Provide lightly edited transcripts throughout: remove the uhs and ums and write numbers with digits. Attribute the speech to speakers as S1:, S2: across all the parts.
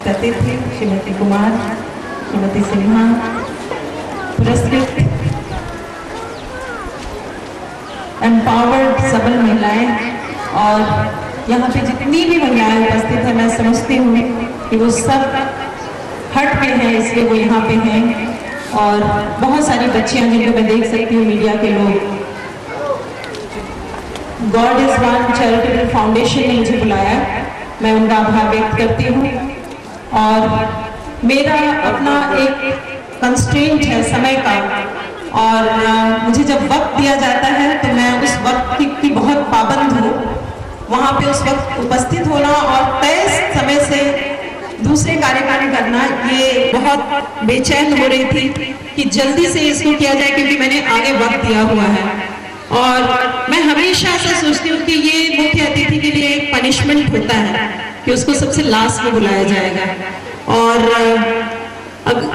S1: सम्मानित अतिथि श्रीमती कुमार, श्रीमती सिन्हा, पुरस्कृत एम्पावर्ड सबल महिलाएं और यहाँ पे जितनी भी महिलाएं उपस्थित हैं, मैं समझती हूँ कि वो सब हट पे हैं, इसलिए वो यहाँ पे हैं। और बहुत सारी बच्चियां जिनको मैं देख सकती हूँ, मीडिया के लोग। God is one charitable foundation ने मुझे बुलाया, मैं उनका आभार व्यक्त करती हूँ। और मेरा अपना एक कंस्ट्रेंट है समय का, और मुझे जब वक्त दिया जाता है तो मैं उस वक्त की बहुत पाबंद हूँ। वहाँ पे उस वक्त उपस्थित होना और तय समय से दूसरे कार्यक्रम करना, ये बहुत बेचैन हो रही थी कि जल्दी से इसको किया जाए, क्योंकि मैंने आगे वक्त दिया हुआ है। और मैं हमेशा ऐसा सोचती हूँ कि ये मुख्य अतिथि के लिए एक पनिशमेंट होता है कि उसको सबसे लास्ट में बुलाया जाएगा। और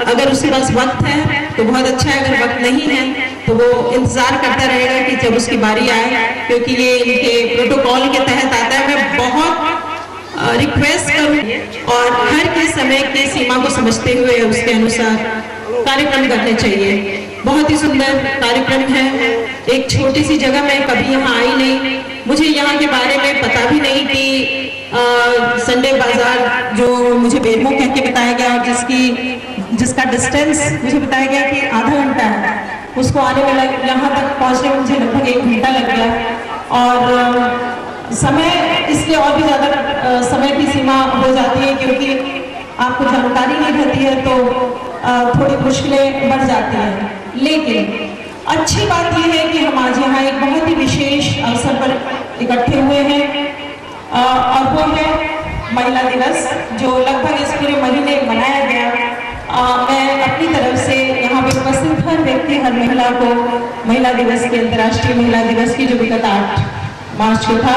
S1: अगर उसके पास वक्त है तो बहुत अच्छा है, अगर वक्त नहीं है तो वो इंतजार करता रहेगा कि जब उसकी बारी आए, क्योंकि ये इनके प्रोटोकॉल के तहत आता है। मैं बहुत रिक्वेस्ट करूँ और हर के समय की सीमा को समझते हुए उसके अनुसार कार्यक्रम करने चाहिए। बहुत ही सुंदर कार्यक्रम है। एक छोटी सी जगह, मैं कभी यहाँ आई नहीं, मुझे यहाँ के बारे में पता भी नहीं कि संडे बाजार जो मुझे बेरमो कह के बताया गया और जिसका डिस्टेंस मुझे बताया गया कि आधा घंटा है, उसको आने में यहाँ तक पहुँचने में मुझे लगभग 1 घंटा लग गया। और समय इसलिए और भी ज़्यादा समय की सीमा हो जाती है, क्योंकि आपको जानकारी नहीं रहती है तो थोड़ी मुश्किलें बढ़ जाती हैं। लेकिन अच्छी बात यह है कि हम आज यहाँ एक बहुत ही विशेष अवसर पर इकट्ठे हुए हैं, और वो है महिला दिवस, जो लगभग इस पूरे महीने मनाया गया। मैं अपनी तरफ से यहाँ पे उपस्थित हर व्यक्ति, हर महिला को महिला दिवस के, अंतर्राष्ट्रीय महिला दिवस की जो विगत 8 मार्च को था,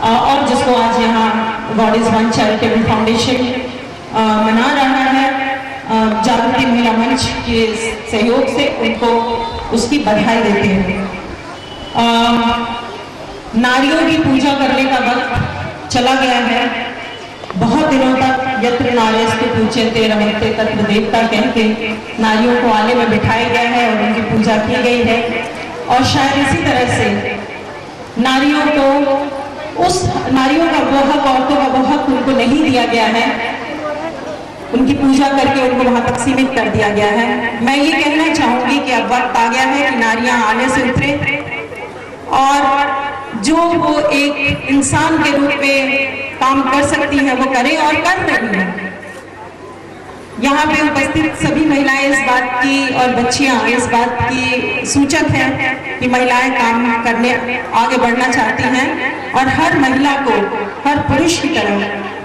S1: और जिसको आज यहाँ God is one charitable foundation मना रहा है, जागृति महिला मंच के सहयोग से उनको उसकी बधाई देते हैं। नारियों की पूजा करने का वक्त चला गया है। बहुत दिनों तक यत्र नार्यस्तु पूज्यन्ते रमन्ते तत्र देवता कह के नारियों को आले में बिठाया गया है और उनकी पूजा की गई है। और शायद इसी तरह से नारियों का वो हक, औरतों का वो हक उनको नहीं दिया गया है, उनकी पूजा करके उनको वहां तक सीमित कर दिया गया है। मैं ये कहना चाहूंगी कि अब वक्त आ गया है कि नारियां आने से उतरे और जो वो एक इंसान के रूप में काम कर सकती है वो करें, और कर रही है। यहाँ पे उपस्थित सभी महिलाएं इस बात की, और बच्चियां इस बात की सूचक हैं कि महिलाएं काम करने आगे बढ़ना चाहती हैं, और हर महिला को, हर पुरुष की तरह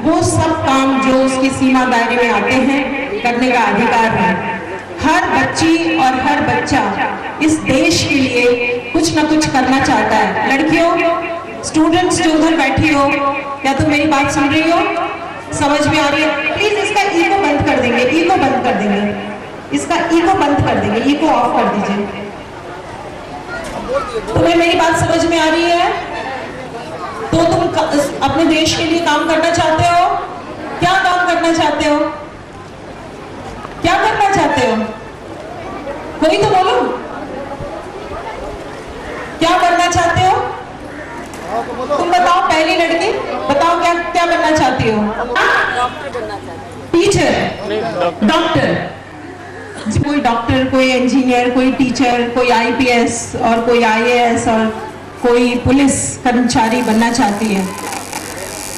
S1: वो सब काम जो उसकी सीमा दायरे में आते हैं करने का अधिकार है। हर बच्ची और हर बच्चा इस देश के लिए कुछ ना कुछ करना चाहता है। लड़कियों, स्टूडेंट्स जो उधर बैठी हो, क्या तुम मेरी बात सुन रही हो? समझ में आ रही है? प्लीज इसका ईगो बंद कर देंगे, ईगो बंद कर देंगे, इसका ईगो बंद कर देंगे, ईगो ऑफ कर दीजिए। तुम्हें मेरी बात समझ में आ रही है? तो तुम अपने देश के लिए काम करना चाहते हो? क्या काम करना चाहते हो? क्या करना चाहते हो? कोई तो बोलो, क्या करना चाहते हो? तुम बताओ, पहली लड़की बताओ, क्या क्या बनना चाहती हो? टीचर, डॉक्टर, कोई डॉक्टर, कोई इंजीनियर, कोई टीचर, कोई आईपीएस और कोई आईएएस और कोई पुलिस कर्मचारी बनना चाहती है।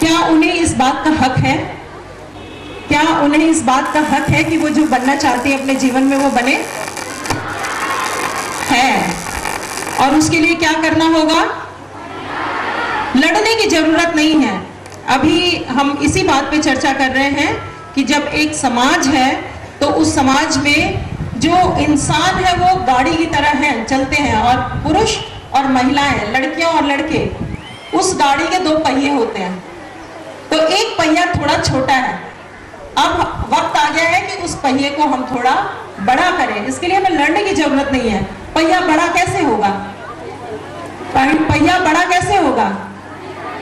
S1: क्या उन्हें इस बात का हक है? क्या उन्हें इस बात का हक है कि वो जो बनना चाहती है अपने जीवन में वो बने? है। और उसके लिए क्या करना होगा? लड़ने की जरूरत नहीं है। अभी हम इसी बात पे चर्चा कर रहे हैं कि जब एक समाज है तो उस समाज में जो इंसान है वो गाड़ी की तरह है, चलते हैं, और पुरुष और महिलाएं, लड़कियां और लड़के उस गाड़ी के 2 पहिए होते हैं। तो एक पहिया थोड़ा छोटा है, अब वक्त आ गया है कि उस पहिए को हम थोड़ा बड़ा करें। इसके लिए हमें लड़ने की जरूरत नहीं है। पहिया बड़ा कैसे होगा? पहिया बड़ा कैसे होगा?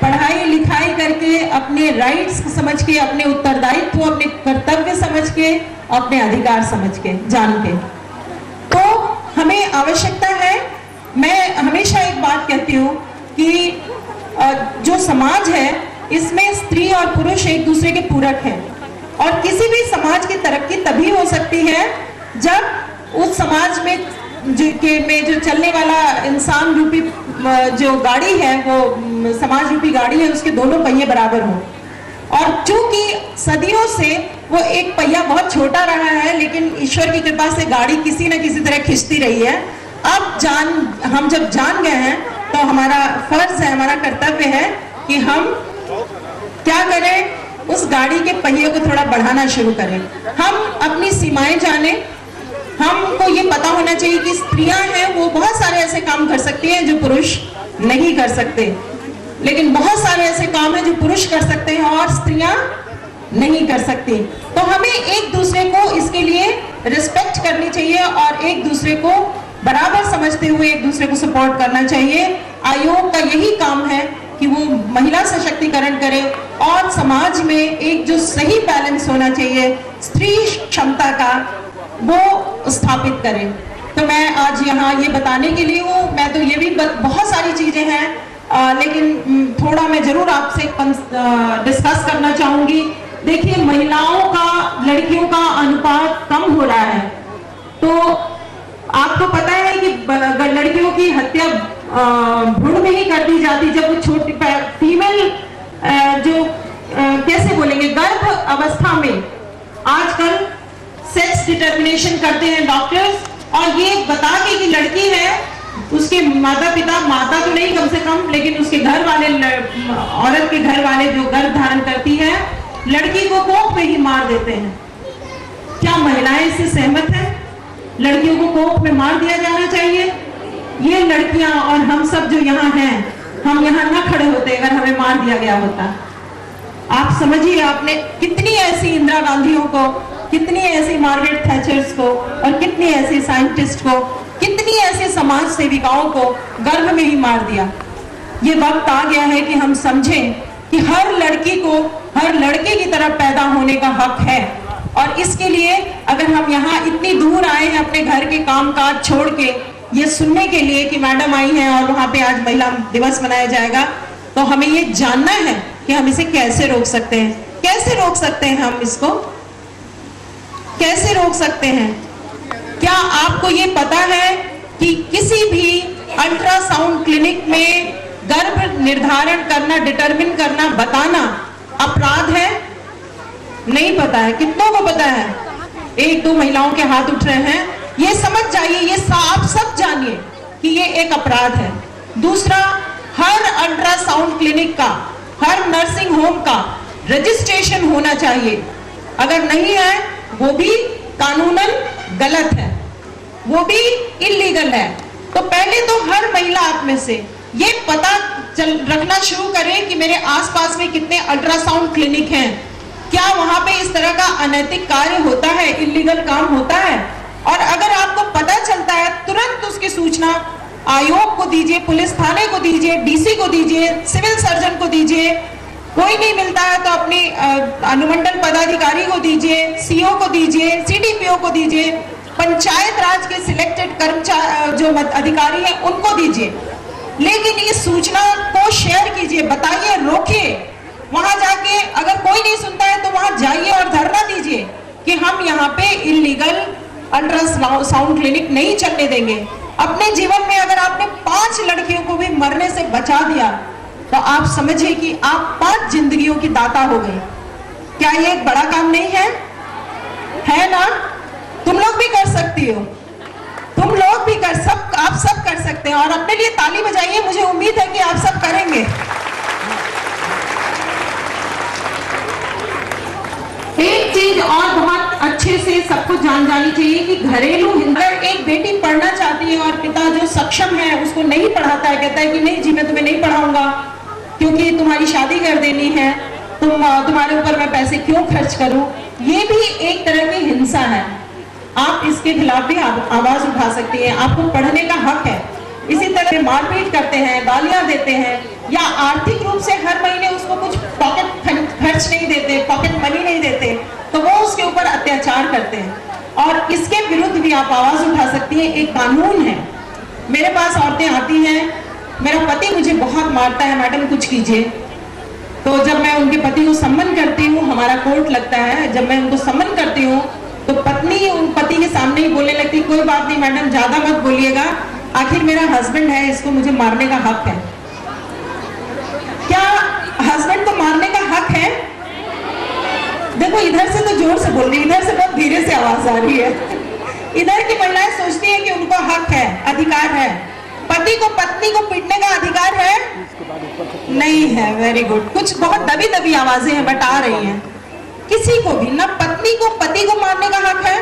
S1: पढ़ाई लिखाई करके अपने राइट्स समझ के, अपने उत्तरदायित्व, अपने कर्तव्य समझ के, अपने अधिकार समझ के, जान के। तो हमें आवश्यकता है, मैं हमेशा एक बात कहती हूँ कि जो समाज है इसमें स्त्री और पुरुष एक दूसरे के पूरक हैं, और किसी भी समाज की तरक्की तभी हो सकती है जब उस समाज में जो चलने वाला इंसान रूपी जो गाड़ी है, वो समाज रूपी गाड़ी है, उसके दोनों पहिए बराबर हों। और चूंकि सदियों से वो एक पहिया बहुत छोटा रहा है, लेकिन ईश्वर की कृपा से गाड़ी किसी न किसी तरह खिंचती रही है। अब हम जब जान गए हैं तो हमारा फर्ज है, हमारा कर्तव्य है कि हम क्या करें, उस गाड़ी के पहिए को थोड़ा बढ़ाना शुरू करें। हम अपनी सीमाएं जाने, हमको ये पता होना चाहिए कि स्त्रियां हैं वो बहुत सारे ऐसे काम कर सकती हैं जो पुरुष नहीं कर सकते, लेकिन बहुत सारे ऐसे काम हैं जो पुरुष कर सकते हैं और स्त्रियां नहीं कर सकती। तो हमें एक दूसरे को इसके लिए रिस्पेक्ट करनी चाहिए और एक दूसरे को बराबर समझते हुए एक दूसरे को सपोर्ट करना चाहिए। आयोग का यही काम है कि वो महिला सशक्तिकरण करे और समाज में एक जो सही बैलेंस होना चाहिए स्त्री क्षमता का, वो स्थापित करें। तो मैं आज यहाँ ये बताने के लिए हूँ। मैं तो ये भी बहुत सारी चीजें हैं, लेकिन थोड़ा मैं जरूर आपसे डिस्कस करना चाहूंगी। देखिए, महिलाओं का लड़कियों का अनुपात कम हो रहा है। तो आपको पता है कि लड़कियों की हत्या भ्रूण में ही कर दी जाती, जब वो छोटी फीमेल कैसे बोलेंगे, गर्भ अवस्था में आजकल सेक्स डिटर्मिनेशन करते हैं डॉक्टर्स, और ये बता के कि लड़की है, उसके माता पिता, माता तो नहीं कम से कम, लेकिन उसके घर वाले, औरत के घर वाले जो गर्भ धारण करती है, लड़की को कोख में ही मार देते हैं। क्या महिलाएं इससे सहमत हैं? लड़कियों को कोख में मार दिया जाना चाहिए? ये लड़कियां और हम सब जो यहाँ हैं, हम यहाँ न खड़े होते अगर हमें मार दिया गया होता। आप समझिए, आपने कितनी ऐसी इंदिरा गांधियों को, कितनी ऐसी मार्गरेट थैचर्स को, और कितनी ऐसी साइंटिस्ट को, कितनी ऐसी समाज सेविकाओं को गर्भ में ही मार दिया। ये वक्त आ गया है कि हम समझें कि हर लड़की को हर लड़के की तरह पैदा होने का हक है, और इसके लिए अगर हम यहाँ इतनी दूर आए हैं अपने घर के कामकाज छोड़ के ये सुनने के लिए कि मैडम आई हैं और वहां पे आज महिला दिवस मनाया जाएगा, तो हमें ये जानना है कि हम इसे कैसे रोक सकते हैं। कैसे रोक सकते हैं हम इसको, कैसे रोक सकते हैं? क्या आपको ये पता है कि किसी भी अल्ट्रासाउंड क्लिनिक में गर्भ निर्धारण करना, डिटरमिन करना, बताना अपराध है? नहीं पता है। कितनों को पता है? एक दो महिलाओं के हाथ उठ रहे हैं। ये समझ जाइए, ये आप सब जानिए कि ये एक अपराध है। दूसरा, हर अल्ट्रासाउंड क्लिनिक का, हर नर्सिंग होम का रजिस्ट्रेशन होना चाहिए। अगर नहीं है वो भी कानूनन गलत है, वो भी इल्लीगल है। तो पहले तो हर महिला आप में से ये पता रखना शुरू करें कि मेरे आसपास में कितने अल्ट्रासाउंड क्लिनिक हैं, क्या वहां पे इस तरह का अनैतिक कार्य होता है, इल्लीगल काम होता है। और अगर आपको पता चलता है, तुरंत उसकी सूचना आयोग को दीजिए, पुलिस थाने को दीजिए, डीसी को दीजिए, सिविल सर्जन को दीजिए। कोई नहीं मिलता है तो अपनी अनुमंडल पदाधिकारी को दीजिए, सीओ को दीजिए, सीडीपीओ को दीजिए, पंचायत राज के सिलेक्टेड कर्मचारी जो अधिकारी हैं उनको दीजिए। लेकिन इस सूचना को शेयर कीजिए, बताइए, रोकिए। वहां जाके अगर कोई नहीं सुनता है तो वहां जाइए और धरना दीजिए कि हम यहाँ पे इल्लीगल अल्ट्रासाउंड क्लिनिक नहीं चलने देंगे। अपने जीवन में अगर आपने 5 लड़कियों को भी मरने से बचा दिया तो आप समझिए कि आप 5 जिंदगियों की दाता हो गए। क्या ये एक बड़ा काम नहीं है? है ना? तुम लोग भी कर सकती हो, तुम लोग भी आप सब कर सकते हैं। और अपने लिए ताली बजाइए, मुझे उम्मीद है कि आप सब करेंगे। एक चीज और बहुत अच्छे से सबको जान जानी चाहिए कि घरेलू हिंसा, एक बेटी पढ़ना चाहती है और पिता जो सक्षम है उसको नहीं पढ़ाता है, कहता है कि नहीं जी मैं तुम्हें नहीं पढ़ाऊंगा क्योंकि तुम्हारी शादी कर देनी है, तुम्हारे ऊपर मैं पैसे क्यों खर्च करूं। ये भी एक तरह की हिंसा है। आप इसके खिलाफ भी आवाज उठा सकती हैं। आपको पढ़ने का हक है, इसी तरह मारपीट करते हैं, गालियां देते हैं, या आर्थिक रूप से हर महीने उसको कुछ पॉकेट खर्च नहीं देते, पॉकेट मनी नहीं देते, तो वो उसके ऊपर अत्याचार करते हैं। और इसके विरुद्ध भी आप आवाज उठा सकती हैं। एक कानून है। मेरे पास औरतें आती हैं, मेरा पति मुझे बहुत मारता है, मैडम कुछ कीजिए। तो जब मैं उनके पति को सम्मन करती हूँ, हमारा कोर्ट लगता है, जब मैं उनको सम्मन करती हूँ तो पत्नी उन पति के सामने ही बोलने लगती, कोई बात नहीं मैडम, ज्यादा मत बोलिएगा, आखिर मेरा हस्बैंड है, इसको मुझे मारने का हक है। क्या हस्बैंड को मारने का हक है? देखो इधर से तो जोर से बोल रही, इधर से बहुत धीरे से आवाज आ रही है। इधर की महिलाएं सोचती हैं कि उनको हक है, अधिकार है। पति को पत्नी को पीटने का अधिकार है? नहीं है। Very good. कुछ बहुत दबी दबी आवाजें हैं बट आ रही हैं। किसी को भी, ना पत्नी को पति को मारने का हक है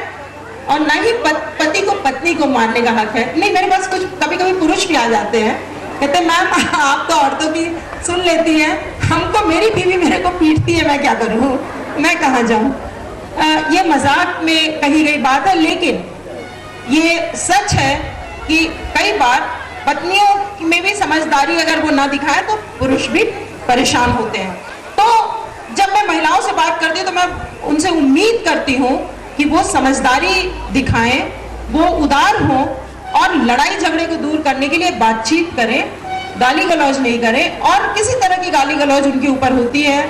S1: और ना ही पति को पत्नी को मारने का हक है। नहीं, मेरे पास कुछ कभी कभी पुरुष भी आ जाते हैं, कहते हैं मैम आप तो औरतों की सुन लेती हैं, हमको मेरी बीवी मेरे को पीटती है, मैं क्या करूं, मैं कहाँ जाऊं। ये मजाक में कही गई बात है, लेकिन ये सच है कि कई बार पत्नियों में भी समझदारी अगर वो ना दिखाए तो पुरुष भी परेशान होते हैं। तो जब मैं महिलाओं से बात करती हूँ तो मैं उनसे उम्मीद करती हूँ कि वो समझदारी दिखाएं, वो उदार हों और लड़ाई झगड़े को दूर करने के लिए बातचीत करें, गाली गलौज नहीं करें। और किसी तरह की गाली गलौज उनके ऊपर होती है,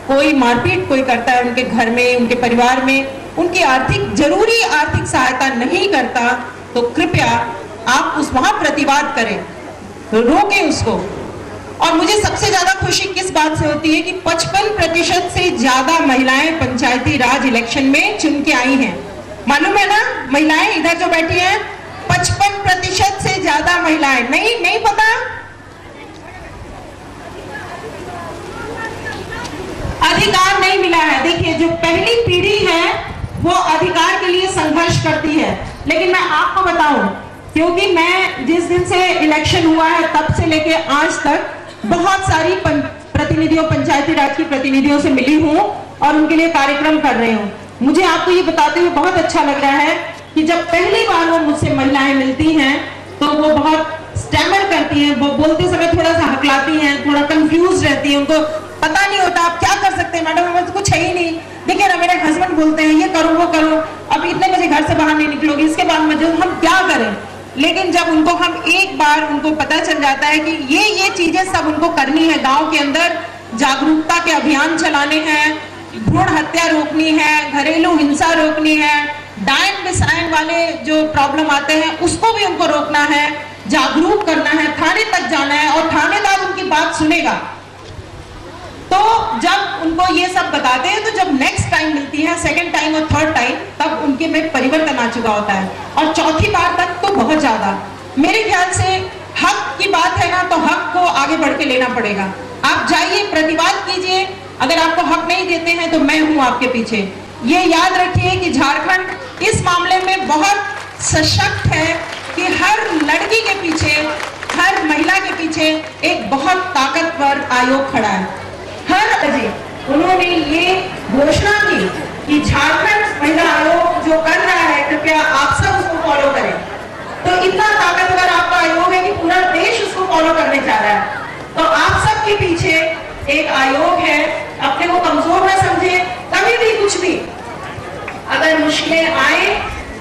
S1: कोई मारपीट कोई करता है उनके घर में, उनके परिवार में, उनकी जरूरी आर्थिक सहायता नहीं करता, तो कृपया आप वहां प्रतिवाद करें, रोकें उसको। और मुझे सबसे ज्यादा खुशी किस बात से होती है कि 55% से ज्यादा महिलाएं पंचायती राज इलेक्शन में चुन के आई हैं। मालूम है ना महिलाएं इधर जो बैठी हैं, 55% से ज्यादा महिलाएं। नहीं पता? अधिकार नहीं मिला है। देखिए जो पहली पीढ़ी है वो अधिकार के लिए संघर्ष करती है, लेकिन मैं आपको बताऊं, क्योंकि मैं जिस दिन से इलेक्शन हुआ है तब से लेके आज तक बहुत सारी प्रतिनिधियों, पंचायती राज की प्रतिनिधियों से मिली हूँ और उनके लिए कार्यक्रम कर रही हूँ। मुझे आपको ये बताते हुए बहुत अच्छा लग रहा है कि जब पहली बार वो मुझसे महिलाएं मिलती हैं तो वो बहुत स्टैमर करती हैं, वो बोलते समय थोड़ा सा हकलाती हैं, थोड़ा कंफ्यूज रहती है, उनको पता नहीं होता आप क्या कर सकते हैं मैडम, हमें तो कुछ है ही नहीं। देखिए ना मेरे हस्बैंड बोलते हैं ये करो वो करो, अब इतने बजे घर से बाहर नहीं निकलोगी, इसके बाद में जो हम क्या करें। लेकिन जब उनको हम एक बार उनको पता चल जाता है कि ये चीजें सब उनको करनी है, गांव के अंदर जागरूकता के अभियान चलाने हैं, भ्रूण हत्या रोकनी है, घरेलू हिंसा रोकनी है, डायन बिसायन वाले जो प्रॉब्लम आते हैं उसको भी उनको रोकना है, जागरूक करना है, थाने तक जाना है और थानेदार उनकी बात सुनेगा। तो जब उनको ये सब बताते हैं तो जब नेक्स्ट टाइम मिलती है, सेकंड टाइम और थर्ड टाइम, तब उनके में परिवर्तन आ चुका होता है और चौथी बार तक तो बहुत ज्यादा। मेरे ख्याल से हक की बात है ना, तो हक को आगे बढ़ के लेना पड़ेगा। आप जाइए, प्रतिवाद कीजिए, अगर आपको हक नहीं देते हैं तो मैं हूं आपके पीछे। ये याद रखिए कि झारखंड इस मामले में बहुत सशक्त है कि हर लड़की के पीछे, हर महिला के पीछे एक बहुत ताकतवर आयोग खड़ा है। हर अजी उन्होंने ये घोषणा की कि झारखंड महिला आयोग जो कर रहा है, कृपया आप सब उसको फॉलो करें। तो इतना ताकतवर आपका आयोग है कि पूरा देश उसको फॉलो करने जा रहा है। तो आप सबके पीछे एक आयोग है, अपने को कमजोर न समझे। कभी भी कुछ भी अगर मुश्किलें आए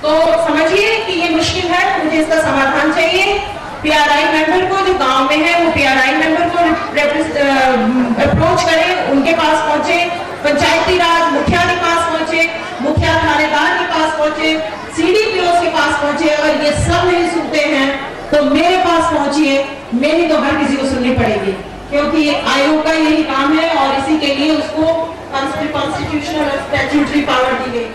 S1: तो समझिए कि ये मुश्किल है, मुझे इसका समाधान चाहिए। पीआरआई मेंबर को जो गांव में है वो पीआरआई मेंबर को अप्रोच करें, उनके पास पहुंचे, पंचायती राज मुखिया के पास पहुंचे, मुखिया थानेदार के पास पहुंचे, सीडीपीओ के पास पहुंचे। अगर ये सब नहीं सुनते हैं तो मेरे पास पहुंचिए, मेरी तो हर किसी को सुननी पड़ेगी, क्योंकि आयोग का यही काम है और इसी के लिए उसको कॉन्स्टिट्यूशनल और स्टैट्यूटरी पावर दी गई।